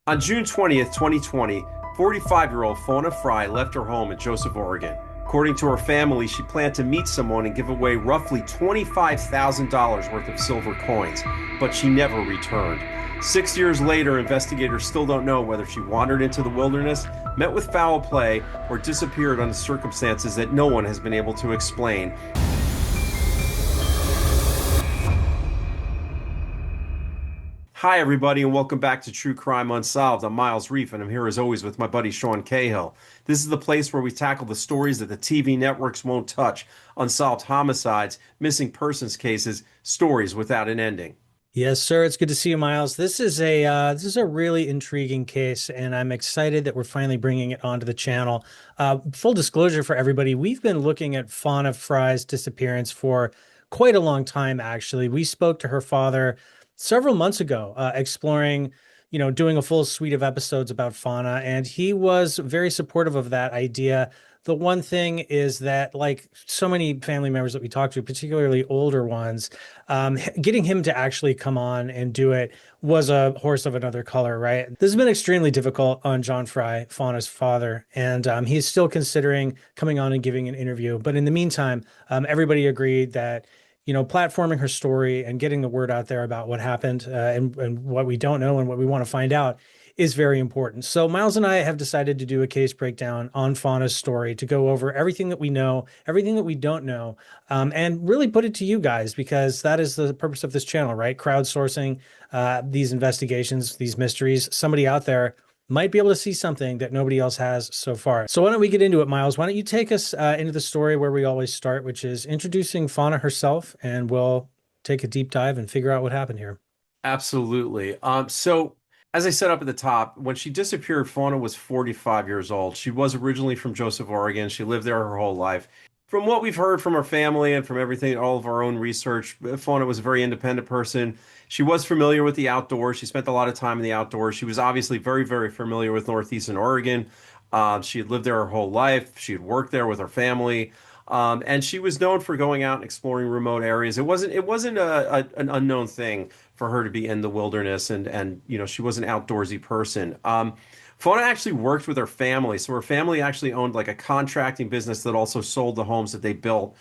On June 20th, 2020, 45-year-old Fauna Frey left her home in Joseph, Oregon. According to her family, she planned to meet someone and give away roughly $25,000 worth of silver coins, but she never returned. 6 years later, investigators still don't know whether she wandered into the wilderness, met with foul play, or disappeared under circumstances that no one has been able to explain. Hi, everybody, and welcome back to True Crime Unsolved. I'm Miles Reef, and I'm here as always with my buddy Sean Cahill. This is the place where we tackle the stories that the TV networks won't touch: unsolved homicides, missing persons cases, stories without an ending. Yes, sir. It's good to see you, Miles. This is a really intriguing case, and I'm excited that we're finally bringing it onto the channel. Full disclosure for everybody, we've been looking at Fauna Frey's disappearance for quite a long time, actually. We spoke to her father several months ago, exploring, doing a full suite of episodes about Fauna, and he was very supportive of that idea. The one thing is that, like so many family members that we talk to, particularly older ones, getting him to actually come on and do it was a horse of another color, right? This has been extremely difficult on John Frey, Fauna's father, and he's still considering coming on and giving an interview. But in the meantime, everybody agreed that platforming her story and getting the word out there about what happened and what we don't know and what we want to find out is very important. So Miles and I have decided to do a case breakdown on Fauna's story to go over everything that we know, everything that we don't know, and really put it to you guys because that is the purpose of this channel, right? Crowdsourcing these investigations, these mysteries. Somebody out there might be able to see something that nobody else has so far. So why don't we get into it, Miles? Why don't you take us into the story where we always start, which is introducing Fauna herself, and we'll take a deep dive and figure out what happened here. Absolutely. So, as I said up at the top, when she disappeared, Fauna was 45 years old. She was originally from Joseph, Oregon. She lived there her whole life. From what we've heard from her family and from everything, all of our own research, Fauna was a very independent person. She was familiar with the outdoors. She spent a lot of time in the outdoors. She was obviously very, very familiar with Northeastern Oregon. She had lived there her whole life. She had worked there with her family. And she was known for going out and exploring remote areas. It wasn't an unknown thing for her to be in the wilderness, and she was an outdoorsy person. Fauna actually worked with her family, so her family actually owned like a contracting business that also sold the homes that they built.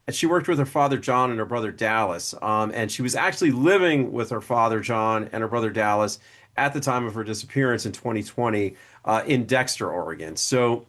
And she worked with her father John and her brother Dallas, and she was actually living with her father John and her brother Dallas at the time of her disappearance in 2020 in Dexter, Oregon. So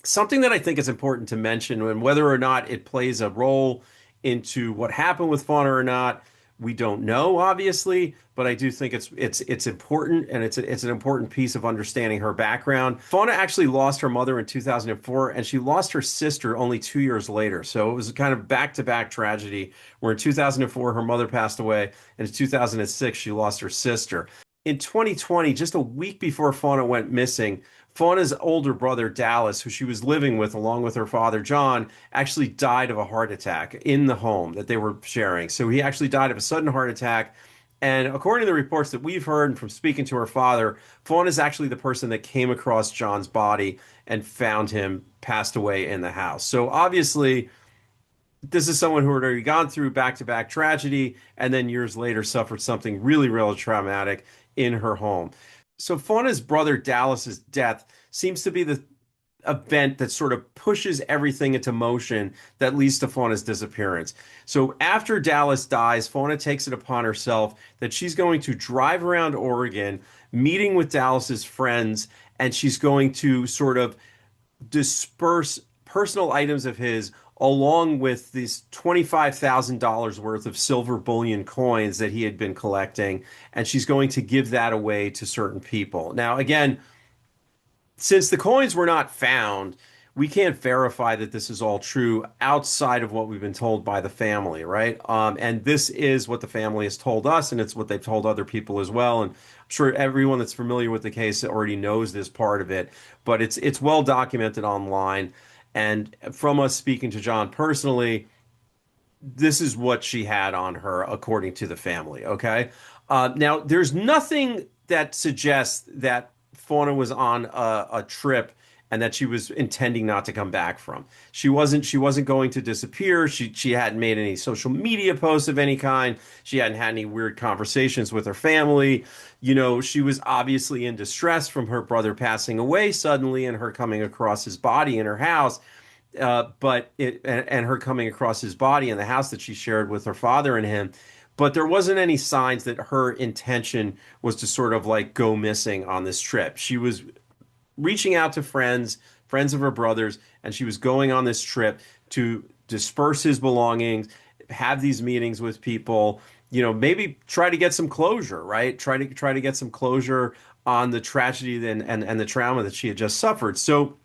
something that I think is important to mention, and whether or not it plays a role into what happened with Fauna or not, we don't know, obviously, but I do think it's important, and it's an important piece of understanding her background. Fauna actually lost her mother in 2004, and she lost her sister only 2 years later. So it was a kind of back-to-back tragedy, where in 2004 her mother passed away, and in 2006 she lost her sister. In 2020, just a week before Fauna went missing, Fauna's older brother, Dallas, who she was living with along with her father, John, actually died of a heart attack in the home that they were sharing. So he actually died of a sudden heart attack. And according to the reports that we've heard and from speaking to her father, Fauna is actually the person that came across John's body and found him passed away in the house. So obviously, this is someone who had already gone through back-to-back tragedy and then years later suffered something really, really traumatic in her home. So Fauna's brother Dallas's death seems to be the event that sort of pushes everything into motion that leads to Fauna's disappearance. So after Dallas dies, Fauna takes it upon herself that she's going to drive around Oregon, meeting with Dallas's friends, and she's going to sort of disperse personal items of his along with these $25,000 worth of silver bullion coins that he had been collecting, and she's going to give that away to certain people. Now, again, since the coins were not found, we can't verify that this is all true outside of what we've been told by the family, right? And this is what the family has told us, and it's what they've told other people as well. And I'm sure everyone that's familiar with the case already knows this part of it, but it's well documented online. And from us speaking to John personally, this is what she had on her, according to the family. Okay. Now, there's nothing that suggests that Fauna was on a trip and that she was intending not to come back from. She wasn't going to disappear. She hadn't made any social media posts of any kind. She hadn't had any weird conversations with her family. She was obviously in distress from her brother passing away suddenly and her coming across his body in her house. And her coming across his body in the house that she shared with her father and him. But there wasn't any signs that her intention was to sort of like go missing on this trip. She was reaching out to friends of her brother's, and she was going on this trip to disperse his belongings, have these meetings with people, maybe try to get some closure, right? Try to get some closure on the tragedy and the trauma that she had just suffered. So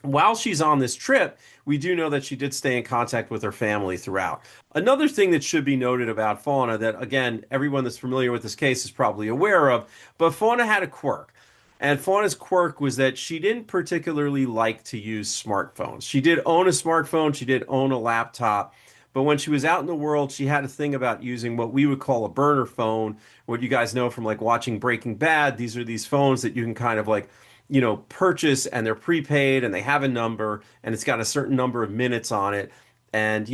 while she's on this trip, we do know that she did stay in contact with her family throughout. Another thing that should be noted about Fauna that, again, everyone that's familiar with this case is probably aware of, but Fauna had a quirk. And Fauna's quirk was that she didn't particularly like to use smartphones. She did own a smartphone, she did own a laptop, but when she was out in the world, she had a thing about using what we would call a burner phone. What you guys know from like watching Breaking Bad, these are these phones that you can kind of like purchase, and they're prepaid and they have a number and it's got a certain number of minutes on it. And,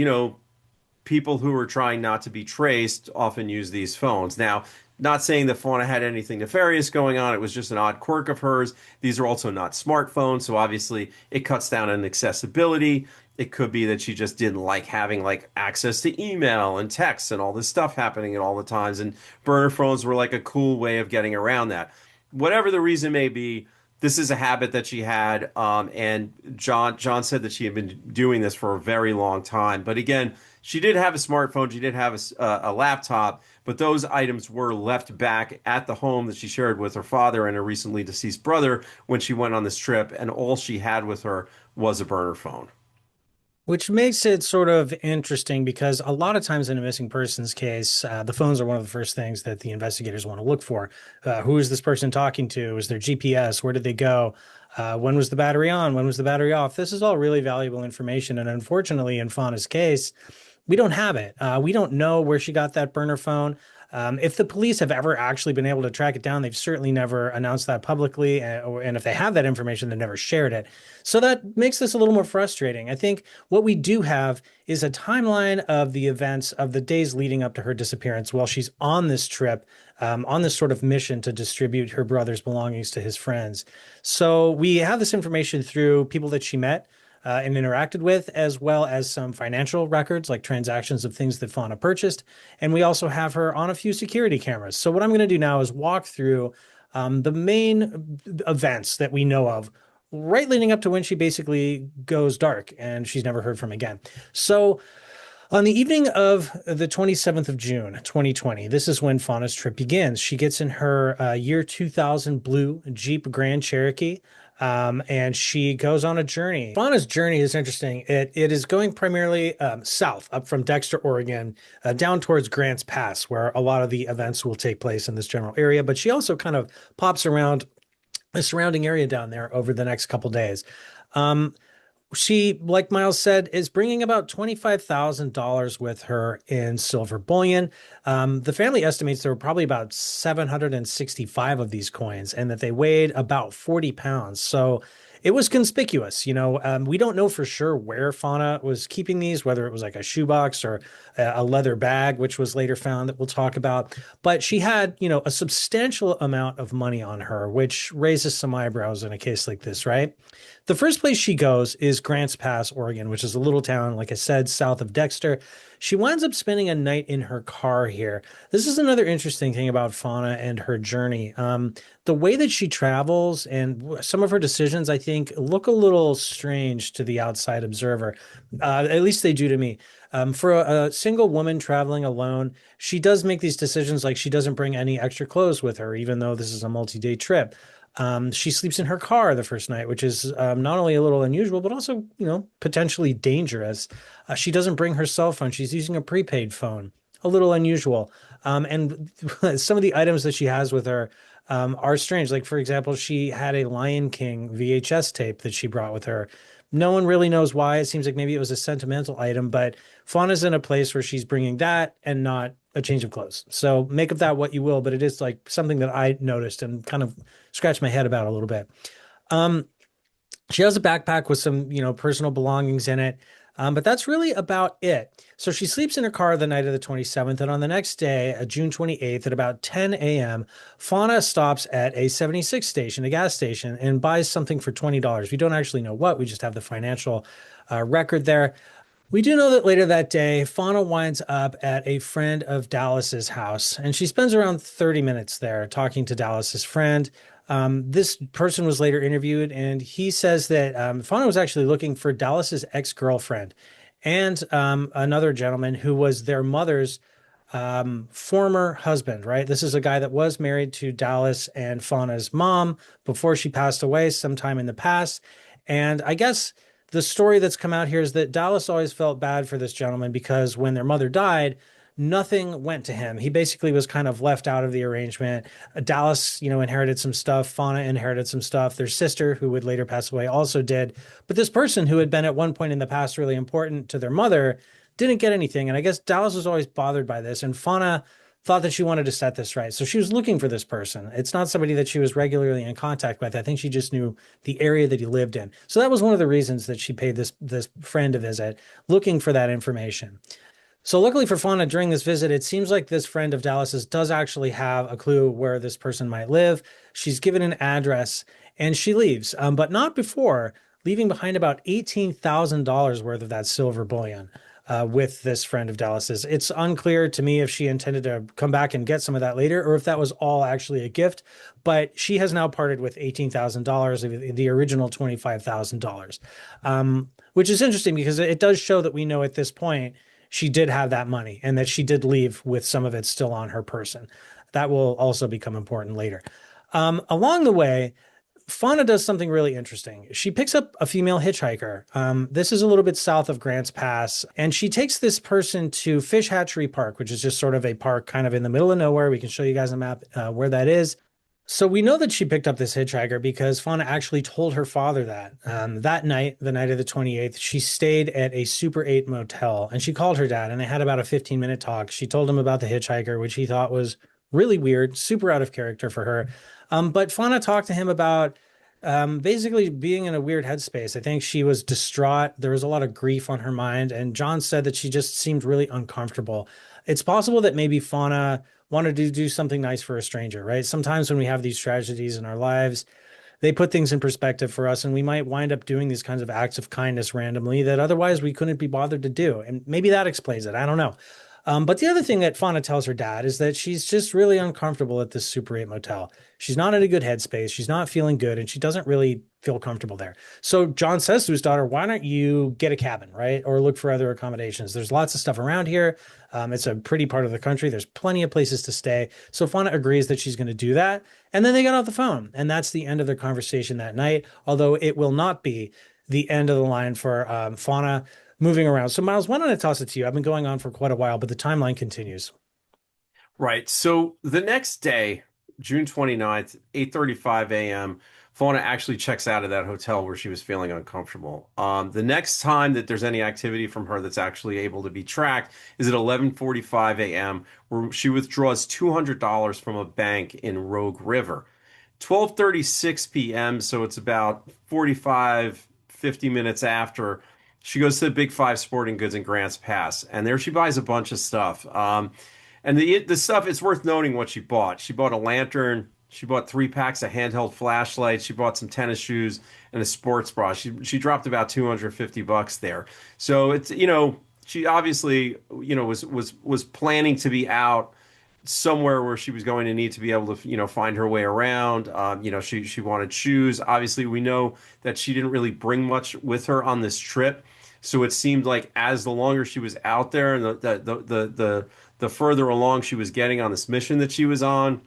people who are trying not to be traced often use these phones. Now, not saying that Fauna had anything nefarious going on. It was just an odd quirk of hers. These are also not smartphones, so obviously it cuts down on accessibility. It could be that she just didn't like having like access to email and text and all this stuff happening at all the times. And burner phones were like a cool way of getting around that. Whatever the reason may be, this is a habit that she had, and John said that she had been doing this for a very long time. But again, she did have a smartphone, she did have a laptop, but those items were left back at the home that she shared with her father and her recently deceased brother when she went on this trip, and all she had with her was a burner phone. Which makes it sort of interesting because a lot of times in a missing persons case, the phones are one of the first things that the investigators want to look for. Who is this person talking to? Is there GPS? Where did they go? When was the battery on? When was the battery off? This is all really valuable information. And unfortunately, in Fauna's case, we don't have it. We don't know where she got that burner phone. If the police have ever actually been able to track it down, they've certainly never announced that publicly. And if they have that information, they've never shared it. So that makes this a little more frustrating. I think what we do have is a timeline of the events of the days leading up to her disappearance while she's on this trip, on this sort of mission to distribute her brother's belongings to his friends. So we have this information through people that she met and interacted with, as well as some financial records like transactions of things that Fauna purchased. And we also have her on a few security cameras. So what I'm going to do now is walk through the main events that we know of right leading up to when she basically goes dark and she's never heard from again. So on the evening of the 27th of June, 2020, this is when Fauna's trip begins. She gets in her year 2000 blue Jeep Grand Cherokee. And she goes on a journey. Fauna's journey is interesting. It is going primarily south, up from Dexter, Oregon, down towards Grants Pass, where a lot of the events will take place in this general area. But she also kind of pops around the surrounding area down there over the next couple days. Um, she, like Miles said, is bringing about $25,000 with her in silver bullion. The family estimates there were probably about 765 of these coins and that they weighed about 40 pounds. So it was conspicuous. We don't know for sure where Fauna was keeping these, whether it was like a shoebox or a leather bag, which was later found that we'll talk about. But she had, a substantial amount of money on her, which raises some eyebrows in a case like this, right? The first place she goes is Grants Pass, Oregon, which is a little town, like I said, south of Dexter. She winds up spending a night in her car here. This is another interesting thing about Fauna and her journey. The way that she travels and some of her decisions, I think, look a little strange to the outside observer. At least they do to me. For a single woman traveling alone, she does make these decisions like she doesn't bring any extra clothes with her, even though this is a multi-day trip. She sleeps in her car the first night, which is not only a little unusual, but also, potentially dangerous. She doesn't bring her cell phone. She's using a prepaid phone, a little unusual. And some of the items that she has with her are strange. Like, for example, she had a Lion King VHS tape that she brought with her. No one really knows why. It seems like maybe it was a sentimental item, but Fauna's in a place where she's bringing that and not a change of clothes. So make of that what you will, but it is like something that I noticed and kind of scratched my head about a little bit. Um, She has a backpack with some, personal belongings in it. But that's really about it. So she sleeps in her car the night of the 27th. And on the next day, June 28th, at about 10 a.m., Fauna stops at a 76 station, a gas station, and buys something for $20. We don't actually know what, we just have the financial record there. We do know that later that day, Fauna winds up at a friend of Dallas's house, and she spends around 30 minutes there talking to Dallas's friend. This person was later interviewed, and he says that Fauna was actually looking for Dallas's ex-girlfriend and another gentleman who was their mother's former husband, right? This is a guy that was married to Dallas and Fauna's mom before she passed away sometime in the past. And I guess the story that's come out here is that Dallas always felt bad for this gentleman because when their mother died, nothing went to him. He basically was kind of left out of the arrangement. Dallas, inherited some stuff. Fauna inherited some stuff. Their sister, who would later pass away, also did. But this person who had been at one point in the past really important to their mother didn't get anything. And I guess Dallas was always bothered by this. And Fauna thought that she wanted to set this right. So she was looking for this person. It's not somebody that she was regularly in contact with. I think she just knew the area that he lived in. So that was one of the reasons that she paid this friend a visit, looking for that information. So luckily for Fauna, during this visit, it seems like this friend of Dallas's does actually have a clue where this person might live. She's given an address and she leaves, but not before leaving behind about $18,000 worth of that silver bullion. With this friend of Dallas's. It's unclear to me if she intended to come back and get some of that later or if that was all actually a gift, but she has now parted with $18,000 of the original $25,000, which is interesting because it does show that we know at this point she did have that money and that she did leave with some of it still on her person. That will also become important later. Along the way, Fauna does something really interesting. She picks up a female hitchhiker. This is a little bit south of Grants Pass, and she takes this person to Fish Hatchery Park, which is just sort of a park kind of in the middle of nowhere. We can show you guys a map where that is. So we know that she picked up this hitchhiker because Fauna actually told her father that. That night, the night of the 28th, she stayed at a Super 8 motel and she called her dad and they had about a 15-minute talk. She told him about the hitchhiker, which he thought was really weird, super out of character for her. But Fauna talked to him about basically being in a weird headspace. I think she was distraught. There was a lot of grief on her mind. And John said that she just seemed really uncomfortable. It's possible that maybe Fauna wanted to do something nice for a stranger, right? Sometimes when we have these tragedies in our lives, they put things in perspective for us, and we might wind up doing these kinds of acts of kindness randomly that otherwise we couldn't be bothered to do. And maybe that explains it. I don't know. But the other thing that Fauna tells her dad is that she's just really uncomfortable at this Super 8 motel. She's not in a good headspace. She's not feeling good, and she doesn't really feel comfortable there. So John says to his daughter, why don't you get a cabin, right? Or look for other accommodations. There's lots of stuff around here. It's a pretty part of the country. There's plenty of places to stay. So Fauna agrees that she's going to do that. And then they get off the phone. And that's the end of their conversation that night, although it will not be the end of the line for Fauna moving around. So Miles, why don't I toss it to you? I've been going on for quite a while, but the timeline continues. Right. So the next day, June 29th, 8:35 a.m., Fauna actually checks out of that hotel where she was feeling uncomfortable. The next time that there's any activity from her that's actually able to be tracked is at 11:45 a.m., where she withdraws $200 from a bank in Rogue River. 12:36 p.m., so it's about 45, 50 minutes after, she goes to the Big Five Sporting Goods in Grants Pass, and there she buys a bunch of stuff. And the stuff, it's worth noting what she bought. She bought a lantern. She bought 3 packs of handheld flashlights. She bought some tennis shoes and a sports bra. She dropped about $250 there. So it's, she obviously, was planning to be out somewhere where she was going to need to be able to, find her way around. She wanted shoes. Obviously, we know that she didn't really bring much with her on this trip. So it seemed like as the longer she was out there and the further along she was getting on this mission that she was on,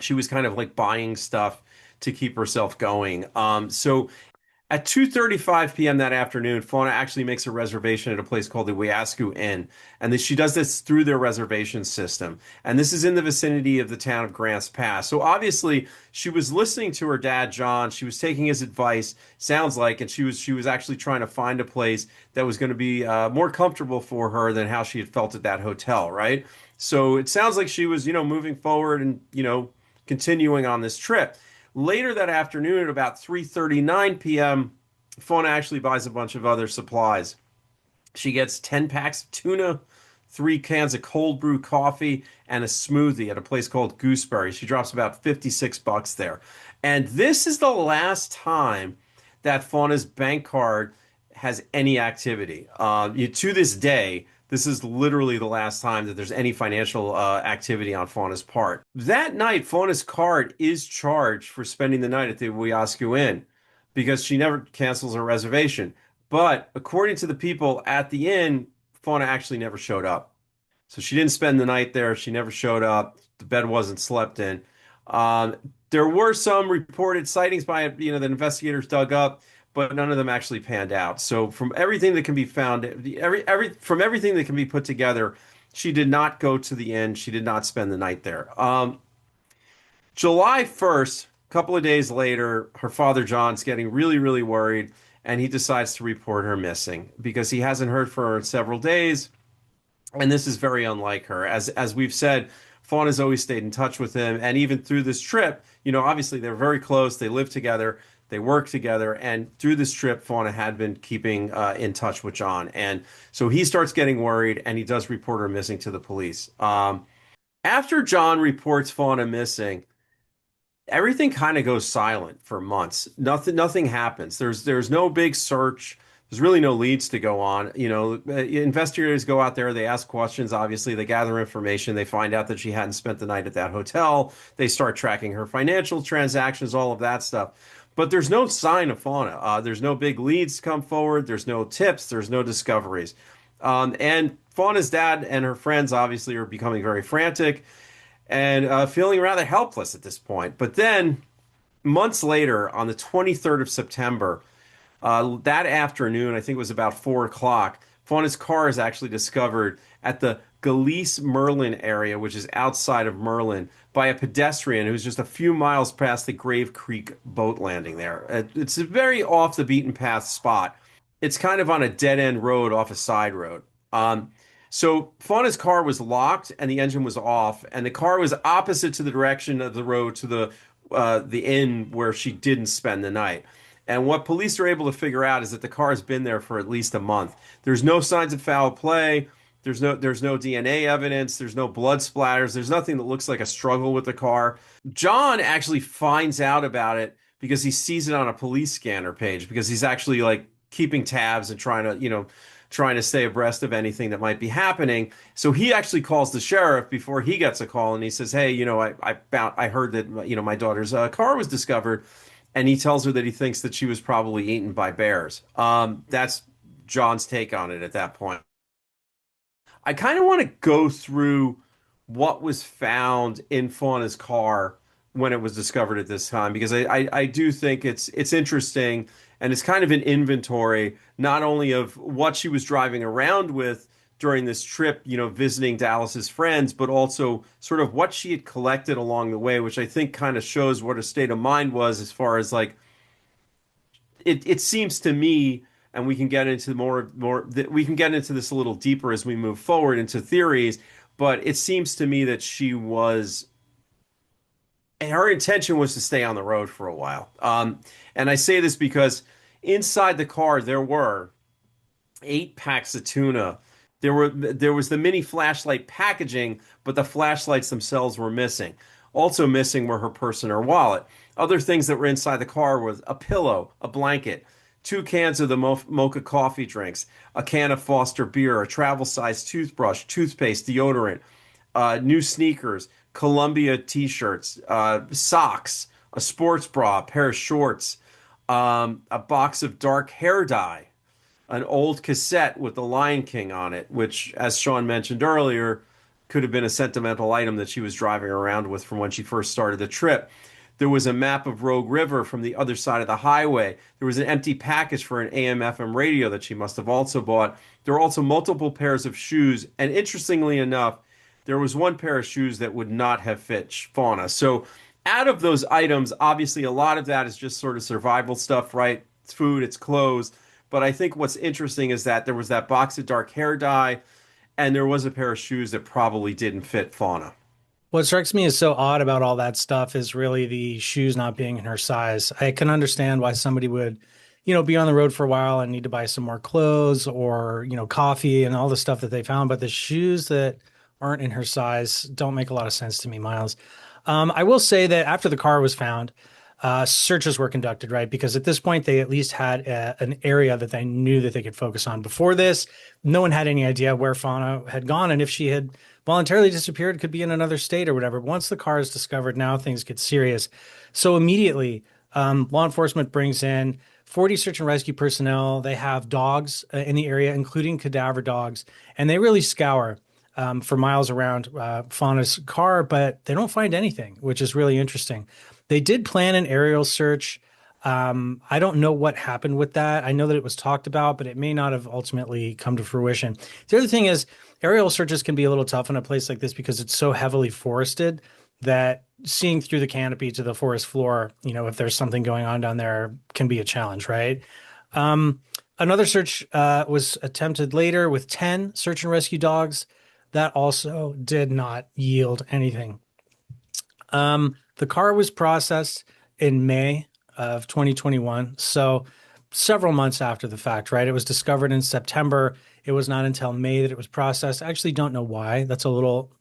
she was kind of like buying stuff to keep herself going. So at 2:35 p.m. that afternoon, Fauna actually makes a reservation at a place called the Weascu Inn. And she does this through their reservation system. And this is in the vicinity of the town of Grants Pass. So obviously, she was listening to her dad, John. She was taking his advice, sounds like, and she was actually trying to find a place that was going to be more comfortable for her than how she had felt at that hotel, right? So it sounds like she was, moving forward and, continuing on this trip. Later that afternoon, at about 3:39 p.m., Fauna actually buys a bunch of other supplies. She gets 10 packs of tuna, 3 cans of cold brew coffee, and a smoothie at a place called Gooseberry. She drops about 56 bucks there. And this is the last time that Fauna's bank card has any activity. To this day, this is literally the last time that there's any financial activity on Fauna's part. That night, Fauna's card is charged for spending the night at the Wiyasku Inn because she never cancels her reservation. But according to the people at the inn, Fauna actually never showed up. So she didn't spend the night there. She never showed up. The bed wasn't slept in. Um, there were some reported sightings by, the investigators dug up, but none of them actually panned out. So from everything that can be found, from everything that can be put together, she did not go to the inn. She did not spend the night there. July 1st, a couple of days later, her father John's getting really, really worried, and he decides to report her missing because he hasn't heard from her in several days. And this is very unlike her. As we've said, Fauna's always stayed in touch with him. And even through this trip, obviously they're very close. They live together, they work together. And through this trip, Fauna had been keeping in touch with John. And so he starts getting worried and he does report her missing to the police. After John reports Fauna missing, everything kind of goes silent for months. Nothing happens. There's no big search. There's really no leads to go on. Investigators go out there, they ask questions, obviously, they gather information, they find out that she hadn't spent the night at that hotel, they start tracking her financial transactions, all of that stuff. But there's no sign of Fauna. There's no big leads come forward, there's no tips, there's no discoveries. And Fauna's dad and her friends obviously are becoming very frantic and feeling rather helpless at this point. But then, months later, on the 23rd of September, that afternoon, I think it was about 4 o'clock, Fauna's car is actually discovered at the Galice Merlin area, which is outside of Merlin, by a pedestrian who's just a few miles past the Grave Creek boat landing there. It's a very off the beaten path spot. It's kind of on a dead end road off a side road. So Fauna's car was locked and the engine was off, and the car was opposite to the direction of the road to the inn where she didn't spend the night. And what police are able to figure out is that the car has been there for at least a month. There's no signs of foul play. There's no DNA evidence. There's no blood splatters. There's nothing that looks like a struggle with the car. John actually finds out about it because he sees it on a police scanner page because he's actually like keeping tabs and trying to stay abreast of anything that might be happening. So he actually calls the sheriff before he gets a call and he says, "Hey, I heard that my daughter's car was discovered." And he tells her that he thinks that she was probably eaten by bears. That's John's take on it at that point. I kind of want to go through what was found in Fauna's car when it was discovered at this time because I do think it's interesting and it's kind of an inventory not only of what she was driving around with during this trip, visiting Dallas's friends, but also sort of what she had collected along the way, which I think kind of shows what her state of mind was as far as like it seems to me, and we can get into we can get into this a little deeper as we move forward into theories, but it seems to me that her intention was to stay on the road for a while. And I say this because inside the car there were 8 packs of tuna. There was the mini flashlight packaging, but the flashlights themselves were missing. Also missing were her purse and her wallet. Other things that were inside the car was a pillow, a blanket, 2 cans of the mocha coffee drinks, a can of Foster beer, a travel size toothbrush, toothpaste, deodorant, new sneakers, Columbia t-shirts, socks, a sports bra, a pair of shorts, a box of dark hair dye, an old cassette with the Lion King on it, which, as Sean mentioned earlier, could have been a sentimental item that she was driving around with from when she first started the trip. There was a map of Rogue River from the other side of the highway. There was an empty package for an AM/FM radio that she must have also bought. There were also multiple pairs of shoes, and interestingly enough, there was one pair of shoes that would not have fit Fauna. So out of those items, obviously a lot of that is just sort of survival stuff, right? It's food, it's clothes. But I think what's interesting is that there was that box of dark hair dye, and there was a pair of shoes that probably didn't fit Fauna. What strikes me as so odd about all that stuff is really the shoes not being in her size. I can understand why somebody would, be on the road for a while and need to buy some more clothes or, coffee and all the stuff that they found, but the shoes that aren't in her size don't make a lot of sense to me, Miles. I will say that after the car was found, searches were conducted, right? Because at this point, they at least had an area that they knew that they could focus on. Before this, no one had any idea where Fauna had gone, and if she had voluntarily disappeared, could be in another state or whatever. Once the car is discovered, now things get serious. So immediately, law enforcement brings in 40 search and rescue personnel. They have dogs in the area, including cadaver dogs, and they really scour for miles around Fauna's car, but they don't find anything, which is really interesting. They did plan an aerial search. I don't know what happened with that. I know that it was talked about, but it may not have ultimately come to fruition. The other thing is, aerial searches can be a little tough in a place like this because it's so heavily forested that seeing through the canopy to the forest floor, if there's something going on down there, can be a challenge, right? Um, Another search was attempted later with 10 search and rescue dogs. That also did not yield anything. The car was processed in May of 2021, so several months after the fact, right? It was discovered in September. It was not until May that it was processed. I actually don't know why. That's a little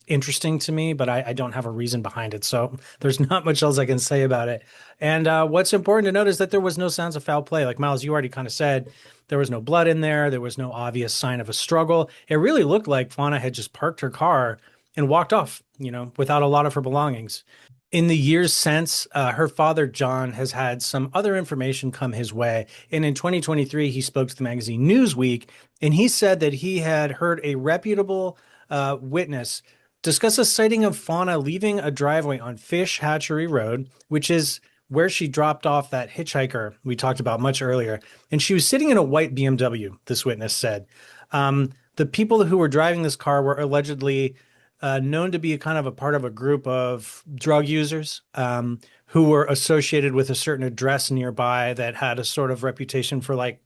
interesting to me, but I don't have a reason behind it. So there's not much else I can say about it. And what's important to note is that there was no signs of foul play. Like Miles, you already kind of said, there was no blood in there. There was no obvious sign of a struggle. It really looked like Fauna had just parked her car and walked off, without a lot of her belongings. In the years since, her father, John, has had some other information come his way. And in 2023, he spoke to the magazine Newsweek, and he said that he had heard a reputable witness discuss a sighting of Fauna leaving a driveway on Fish Hatchery Road, which is where she dropped off that hitchhiker we talked about much earlier. And she was sitting in a white BMW, this witness said. The people who were driving this car were allegedly known to be a kind of a part of a group of drug users who were associated with a certain address nearby that had a sort of reputation for like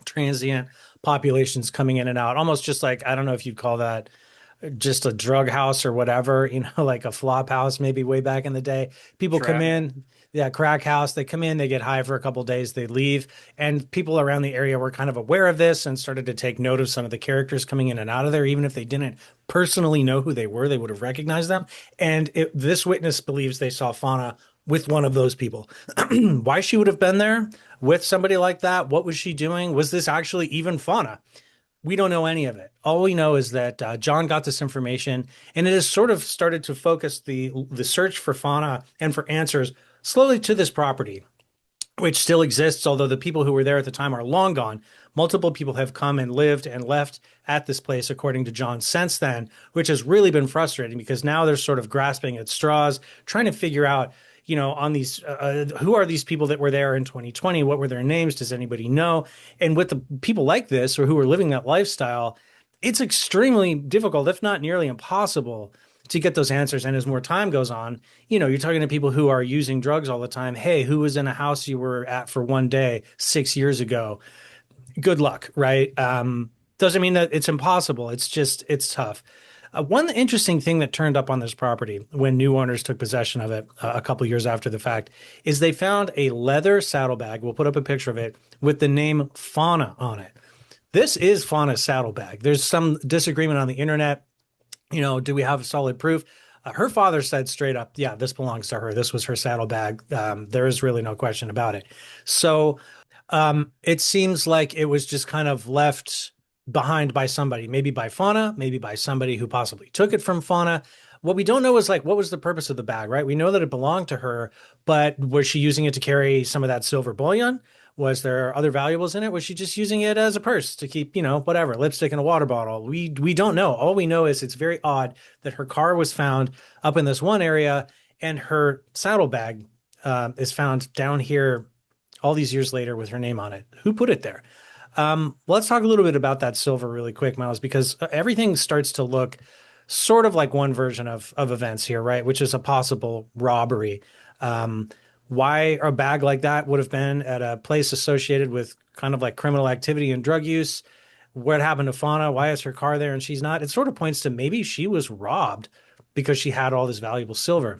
transient populations coming in and out, almost just like, I don't know if you'd call that just a drug house or whatever, like a flop house, maybe way back in the day. People come Crack. in, yeah, crack house. They come in, they get high for a couple of days, they leave. And people around the area were kind of aware of this and started to take note of some of the characters coming in and out of there. Even if they didn't personally know who they were, they would have recognized them. And this witness believes they saw Fauna with one of those people. Why she would have been there with somebody like that? What was she doing? Was this actually even Fauna? We don't know any of it. All we know is that John got this information, and it has sort of started to focus the search for Fauna and for answers slowly to this property, which still exists, although the people who were there at the time are long gone. Multiple people have come and lived and left at this place, according to John, since then, which has really been frustrating because now they're sort of grasping at straws, trying to figure out, on these, who are these people that were there in 2020? What were their names? Does anybody know? And with the people like this or who are living that lifestyle, it's extremely difficult, if not nearly impossible, to get those answers. And as more time goes on, you're talking to people who are using drugs all the time. Hey, who was in a house you were at for one day 6 years ago? Good luck, right? Doesn't mean that it's impossible. It's just, it's tough. One interesting thing that turned up on this property when new owners took possession of it a couple years after the fact is they found a leather saddlebag. We'll put up a picture of it with the name Fauna on it. This is Fauna's saddlebag. There's some disagreement on the internet. Do we have solid proof? Her father said straight up, yeah, this belongs to her. This was her saddlebag. There is really no question about it. So it seems like it was just kind of left behind by somebody, maybe by Fauna, maybe by somebody who possibly took it from Fauna. What we don't know is like, what was the purpose of the bag, right? We know that it belonged to her, but was she using it to carry some of that silver bullion? Was there other valuables in it? Was she just using it as a purse to keep, whatever, lipstick and a water bottle? We don't know. All we know is it's very odd that her car was found up in this one area and her saddlebag is found down here all these years later with her name on it. Who put it there? Let's talk a little bit about that silver really quick, Miles, because everything starts to look sort of like one version of events here, right? Which is a possible robbery. Why a bag like that would have been at a place associated with kind of like criminal activity and drug use. What happened to Fauna? Why is her car there and she's not? It sort of points to maybe she was robbed because she had all this valuable silver.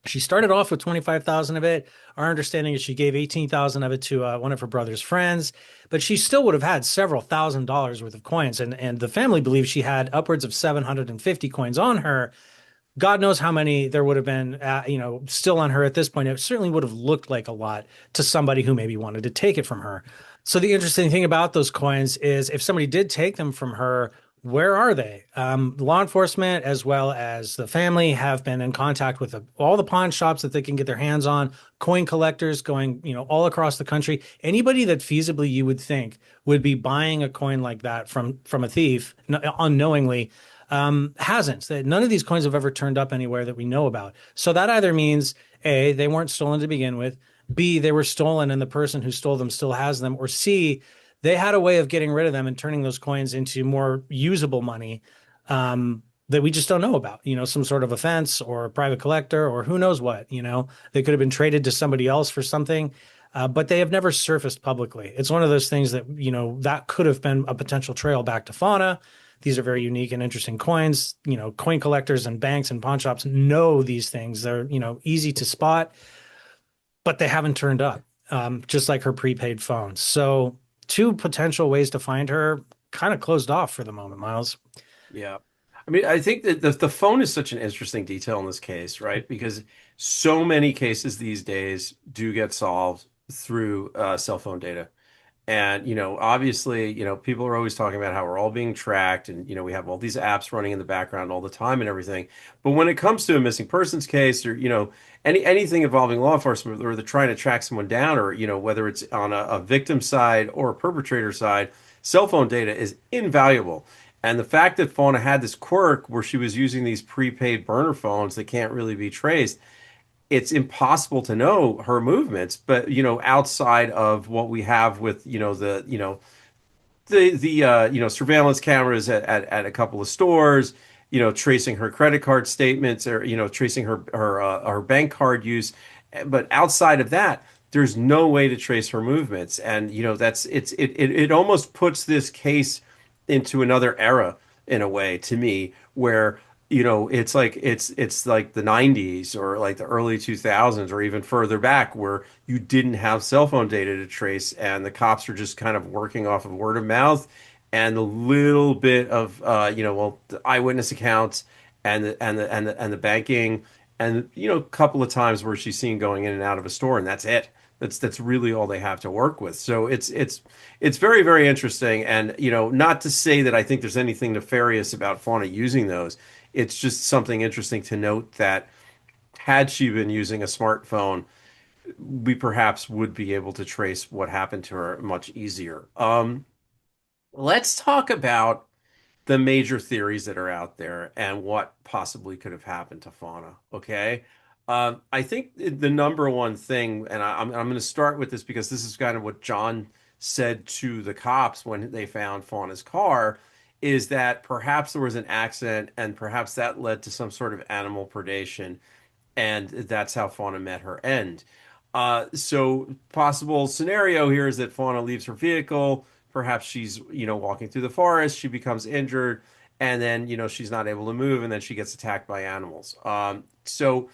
She started off with 25,000 of it. Our understanding is she gave 18,000 of it to one of her brother's friends, but she still would have had several $1,000s worth of coins. And the family believes she had upwards of 750 coins on her. God knows how many there would have been, still on her at this point. It certainly would have looked like a lot to somebody who maybe wanted to take it from her. So the interesting thing about those coins is if somebody did take them from her, where are they? Law enforcement as well as the family have been in contact with all the pawn shops that they can get their hands on, coin collectors going, all across the country. Anybody that feasibly you would think would be buying a coin like that from a thief unknowingly hasn't. That none of these coins have ever turned up anywhere that we know about. So that either means A, they weren't stolen to begin with, B, they were stolen and the person who stole them still has them, or C, they had a way of getting rid of them and turning those coins into more usable money that we just don't know about. Some sort of offense or a private collector or who knows what. They could have been traded to somebody else for something. But they have never surfaced publicly. It's one of those things that, that could have been a potential trail back to Fauna. These are very unique and interesting coins. Coin collectors and banks and pawn shops know these things. They're, easy to spot, but they haven't turned up, just like her prepaid phone. So, two potential ways to find her kind of closed off for the moment, Miles. Yeah. I mean, I think that the phone is such an interesting detail in this case, right? Because so many cases these days do get solved through cell phone data. And, obviously, people are always talking about how we're all being tracked and, we have all these apps running in the background all the time and everything. But when it comes to a missing persons case or, anything involving law enforcement or they're trying to track someone down or, whether it's on a victim side or a perpetrator side, cell phone data is invaluable. And the fact that Fauna had this quirk where she was using these prepaid burner phones that can't really be traced, it's impossible to know her movements, but outside of what we have with the surveillance cameras at a couple of stores, tracing her credit card statements or tracing her bank card use, but outside of that, there's no way to trace her movements, and it almost puts this case into another era in a way to me where it's like the 90s or like the early 2000s or even further back where you didn't have cell phone data to trace and the cops are just kind of working off of word of mouth and a little bit of the eyewitness accounts and the banking and a couple of times where she's seen going in and out of a store and that's it. That's really all they have to work with. So it's very, very interesting. And not to say that I think there's anything nefarious about Fauna using those. It's just something interesting to note that had she been using a smartphone, we perhaps would be able to trace what happened to her much easier. Let's talk about the major theories that are out there and what possibly could have happened to Fauna. Okay. I think the number one thing, and I'm going to start with this because this is kind of what John said to the cops when they found Fauna's car, is that perhaps there was an accident and perhaps that led to some sort of animal predation, and that's how Fauna met her end. So possible scenario here is that Fauna leaves her vehicle. Perhaps she's, walking through the forest, she becomes injured, and then, she's not able to move, and then she gets attacked by animals. So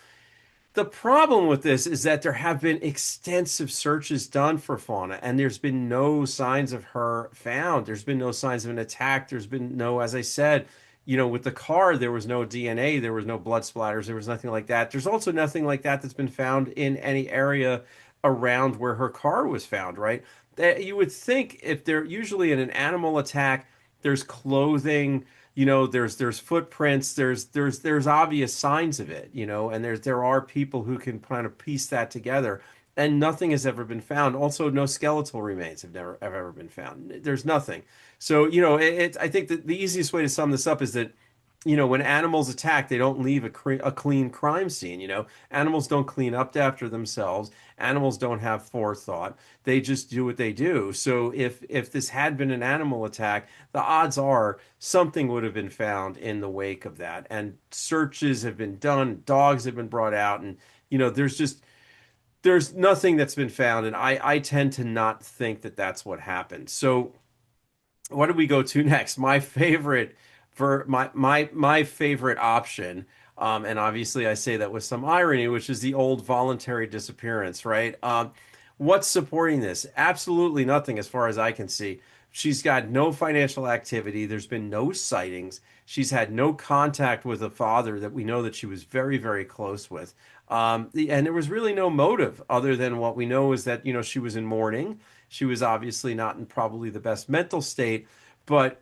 the problem with this is that there have been extensive searches done for Fauna, and there's been no signs of her found. There's been no signs of an attack. There's been no, as I said, with the car, there was no DNA, there was no blood splatters, there was nothing like that. There's also nothing like that that's been found in any area around where her car was found, right? That you would think if they're usually in an animal attack, there's clothing, there's footprints, there's obvious signs of it, and there are people who can kind of piece that together. And nothing has ever been found. Also, no skeletal remains have ever been found. There's nothing. So, I think that the easiest way to sum this up is that, when animals attack, they don't leave a clean crime scene. Animals don't clean up after themselves. Animals don't have forethought. They just do what they do. So if this had been an animal attack, the odds are something would have been found in the wake of that. And searches have been done, dogs have been brought out, and there's nothing that's been found. And I tend to not think that that's what happened. So what do we go to next? My favorite for my favorite option And obviously, I say that with some irony, which is the old voluntary disappearance, right? What's supporting this? Absolutely nothing, as far as I can see. She's got no financial activity. There's been no sightings. She's had no contact with a father that we know that she was very, very close with. And there was really no motive other than what we know is that, she was in mourning. She was obviously not in probably the best mental state. But,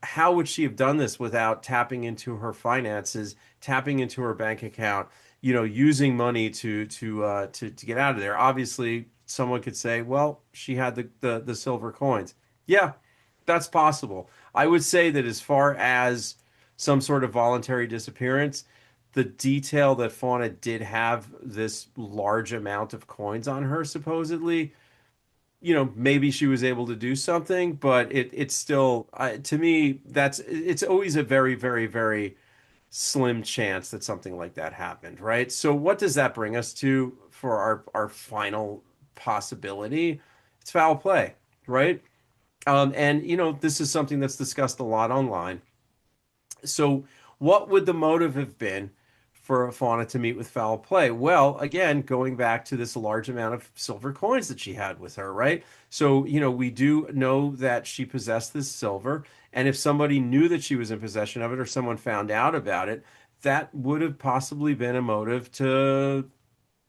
how would she have done this without tapping into her finances, tapping into her bank account, using money to get out of there? Obviously, someone could say, well, she had the silver coins. Yeah, that's possible. I would say that as far as some sort of voluntary disappearance, the detail that Fauna did have this large amount of coins on her, supposedly, maybe she was able to do something, but it's still, to me, it's always a very, very, very slim chance that something like that happened, right? So what does that bring us to for our final possibility? It's foul play, right? And this is something that's discussed a lot online. So, what would the motive have been for Fauna to meet with foul play? Well, again, going back to this large amount of silver coins that she had with her, right? So, we do know that she possessed this silver, and if somebody knew that she was in possession of it or someone found out about it, that would have possibly been a motive to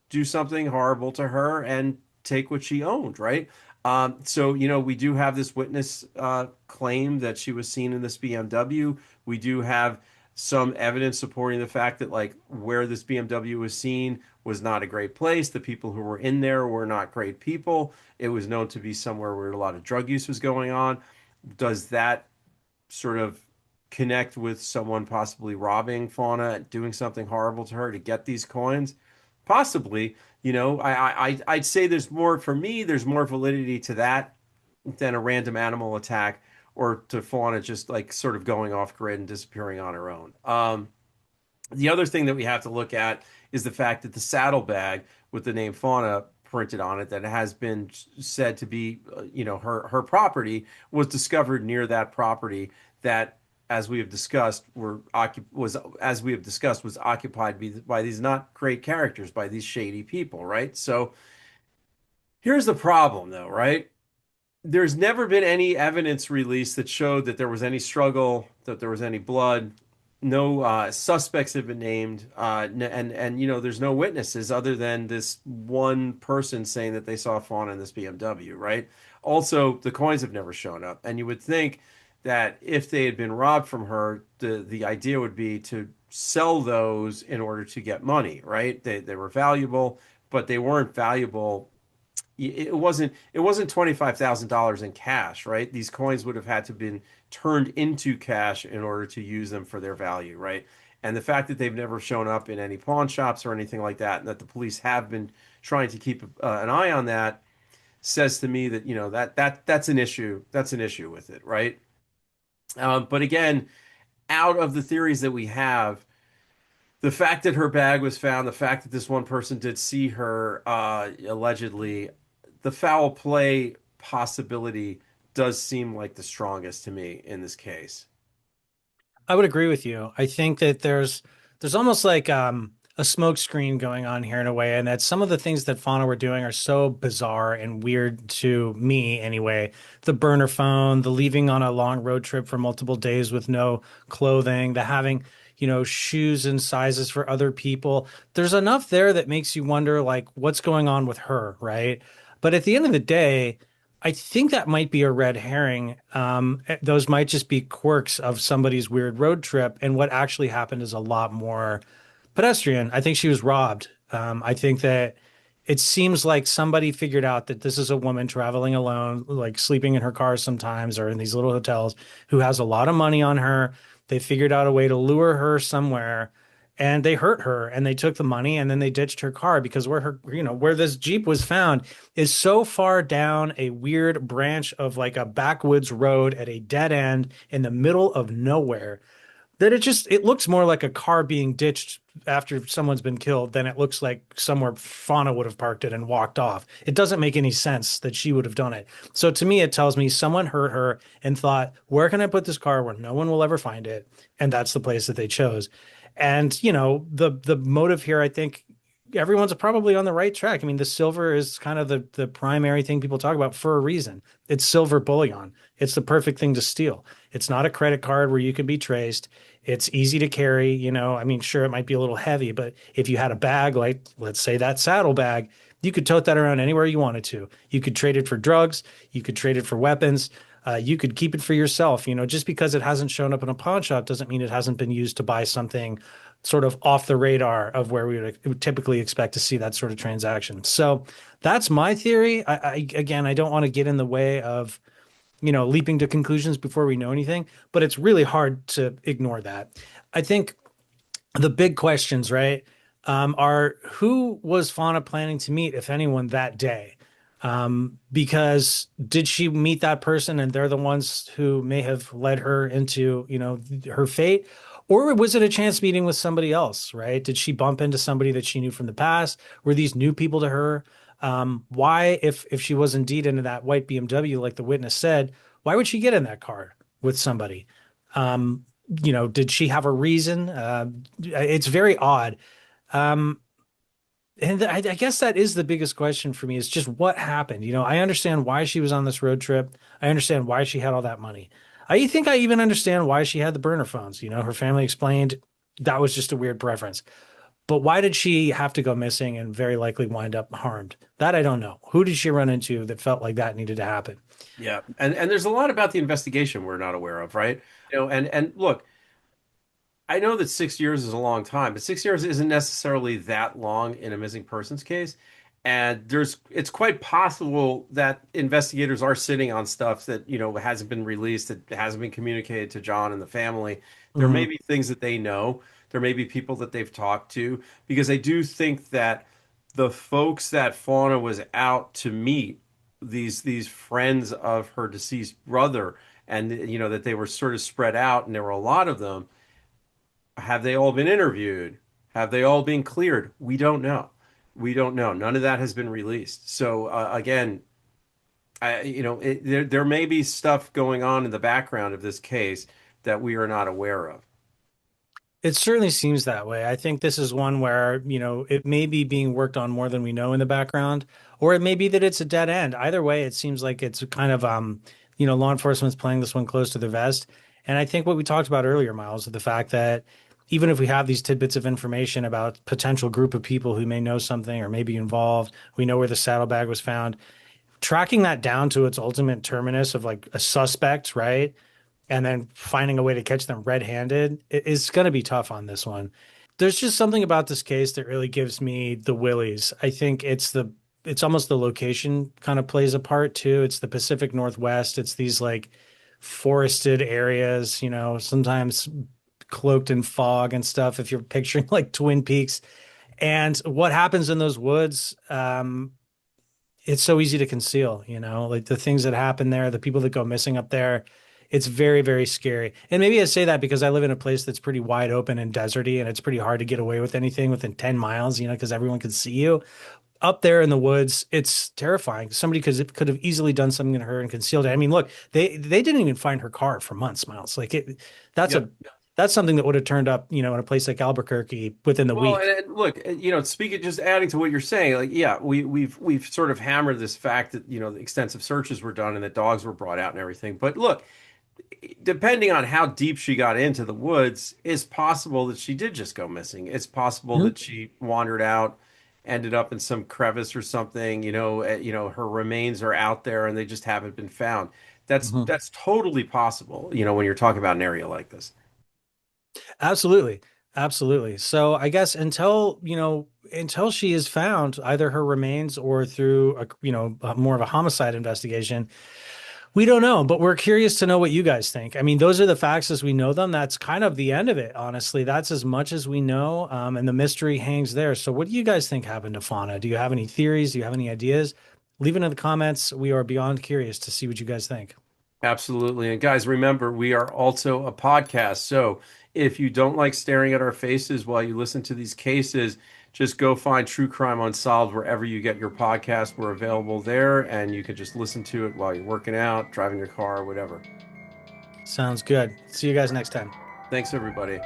do something horrible to her and take what she owned, right? So, we do have this witness claim that she was seen in this BMW. We do have some evidence supporting the fact that, like, where this BMW was seen was not a great place. The people who were in there were not great people. It was known to be somewhere where a lot of drug use was going on. Does that sort of connect with someone possibly robbing Fauna, doing something horrible to her to get these coins? Possibly. I'd say there's more for me. There's more validity to that than a random animal attack or to Fauna just like sort of going off grid and disappearing on her own. The other thing that we have to look at is the fact that the saddlebag with the name Fauna printed on it that has been said to be, her property was discovered near that property that, as we have discussed, was occupied by these not great characters, by these shady people, right? So here's the problem, though, right? There's never been any evidence released that showed that there was any struggle, that there was any blood. No suspects have been named, and there's no witnesses other than this one person saying that they saw Fauna in this BMW, right? Also, the coins have never shown up, and you would think that if they had been robbed from her, the idea would be to sell those in order to get money, right? They were valuable, but they weren't valuable. It wasn't $25,000 in cash, right? These coins would have had to been turned into cash in order to use them for their value, right? And the fact that they've never shown up in any pawn shops or anything like that, and that the police have been trying to keep an eye on that, says to me that that's an issue. That's an issue with it, right? But again, out of the theories that we have, the fact that her bag was found, the fact that this one person did see her allegedly, the foul play possibility does seem like the strongest to me in this case. I would agree with you. I think that there's almost like a smoke screen going on here in a way, and that some of the things that Fauna were doing are so bizarre and weird to me anyway. The burner phone, the leaving on a long road trip for multiple days with no clothing, the having, shoes and sizes for other people. There's enough there that makes you wonder like what's going on with her, right? But at the end of the day, I think that might be a red herring. Those might just be quirks of somebody's weird road trip. And what actually happened is a lot more pedestrian. I think she was robbed. I think that it seems like somebody figured out that this is a woman traveling alone, like sleeping in her car sometimes or in these little hotels, who has a lot of money on her. They figured out a way to lure her somewhere and they hurt her and they took the money and then they ditched her car because where this Jeep was found is so far down a weird branch of like a backwoods road at a dead end in the middle of nowhere that it looks more like a car being ditched after someone's been killed than it looks like somewhere Fauna would have parked it and walked off. It doesn't make any sense that she would have done it. So to me, it tells me someone hurt her and thought, where can I put this car where no one will ever find it? And that's the place that they chose. And the motive here, I think everyone's probably on the right track. I mean, the silver is kind of the primary thing people talk about for a reason. It's silver bullion. It's the perfect thing to steal. It's not a credit card where you can be traced. It's easy to carry, I mean, sure, it might be a little heavy, but if you had a bag, like let's say that saddlebag, you could tote that around anywhere you wanted to. You could trade it for drugs, you could trade it for weapons. You could keep it for yourself. Just because it hasn't shown up in a pawn shop doesn't mean it hasn't been used to buy something sort of off the radar of where we would typically expect to see that sort of transaction. So that's my theory. Again, I don't want to get in the way of, leaping to conclusions before we know anything, but it's really hard to ignore that. I think the big questions, right, are who was Fauna planning to meet, if anyone, that day? Because did she meet that person and they're the ones who may have led her into, her fate? Or was it a chance meeting with somebody else, right? Did she bump into somebody that she knew from the past? Were these new people to her? Why, if she was indeed into that white BMW, like the witness said, why would she get in that car with somebody? Did she have a reason? It's very odd. Um, and I guess that is the biggest question for me is just what happened. I understand why she was on this road trip. I understand why she had all that money. I think I even understand why she had the burner phones. Her family explained that was just a weird preference. But why did she have to go missing and very likely wind up harmed? That I don't know. Who did she run into that felt like that needed to happen? Yeah, and there's a lot about the investigation we're not aware of, right? And look, I know that 6 years is a long time, but 6 years isn't necessarily that long in a missing persons case. And it's quite possible that investigators are sitting on stuff that, hasn't been released, that hasn't been communicated to John and the family. There may Hmm. be things that they know. There may be people that they've talked to, because I do think that the folks that Fauna was out to meet, these friends of her deceased brother, and that they were sort of spread out, and there were a lot of them. Have they all been interviewed? Have they all been cleared? We don't know. We don't know. None of that has been released. So again, there may be stuff going on in the background of this case that we are not aware of. It certainly seems that way. I think this is one where, it may be being worked on more than we know in the background, or it may be that it's a dead end. Either way, it seems like it's kind of, law enforcement's playing this one close to the vest. And I think what we talked about earlier, Miles, the fact that even if we have these tidbits of information about potential group of people who may know something or may be involved, we know where the saddlebag was found. Tracking that down to its ultimate terminus of like a suspect, right? And then finding a way to catch them red-handed is going to be tough on this one. There's just something about this case that really gives me the willies. I think it's almost the location kind of plays a part too. It's the Pacific Northwest. It's these like forested areas, sometimes cloaked in fog and stuff if you're picturing like Twin Peaks. And what happens in those woods, it's so easy to conceal, like the things that happen there, the people that go missing up there. It's very, very scary. And maybe I say that because I live in a place that's pretty wide open and deserty, and it's pretty hard to get away with anything within 10 miles, because everyone can see you. Up there in the woods, it's terrifying. Somebody could have easily done something to her and concealed it. I mean, look, they didn't even find her car for months, Miles. Like that's a Yep. that's something that would have turned up, in a place like Albuquerque within the Well, week. and look, speaking, just adding to what you're saying, like, yeah, we've sort of hammered this fact that, extensive searches were done and that dogs were brought out and everything. But look, depending on how deep she got into the woods, it's possible that she did just go missing. It's possible Mhm. that she wandered out, ended up in some crevice or something. Her remains are out there and they just haven't been found. Mhm. That's totally possible, when you're talking about an area like this. Absolutely. Absolutely. So I guess until she is found, either her remains or through more of a homicide investigation, we don't know, but we're curious to know what you guys think. I mean, those are the facts as we know them. That's kind of the end of it, honestly. That's as much as we know, and the mystery hangs there. So what do you guys think happened to Fauna? Do you have any theories? Do you have any ideas? Leave it in the comments. We are beyond curious to see what you guys think. Absolutely. And guys, remember, we are also a podcast. So if you don't like staring at our faces while you listen to these cases, just go find True Crime Unsolved wherever you get your podcast. We're available there, and you can just listen to it while you're working out, driving your car, whatever. Sounds good. See you guys next time. Thanks, everybody.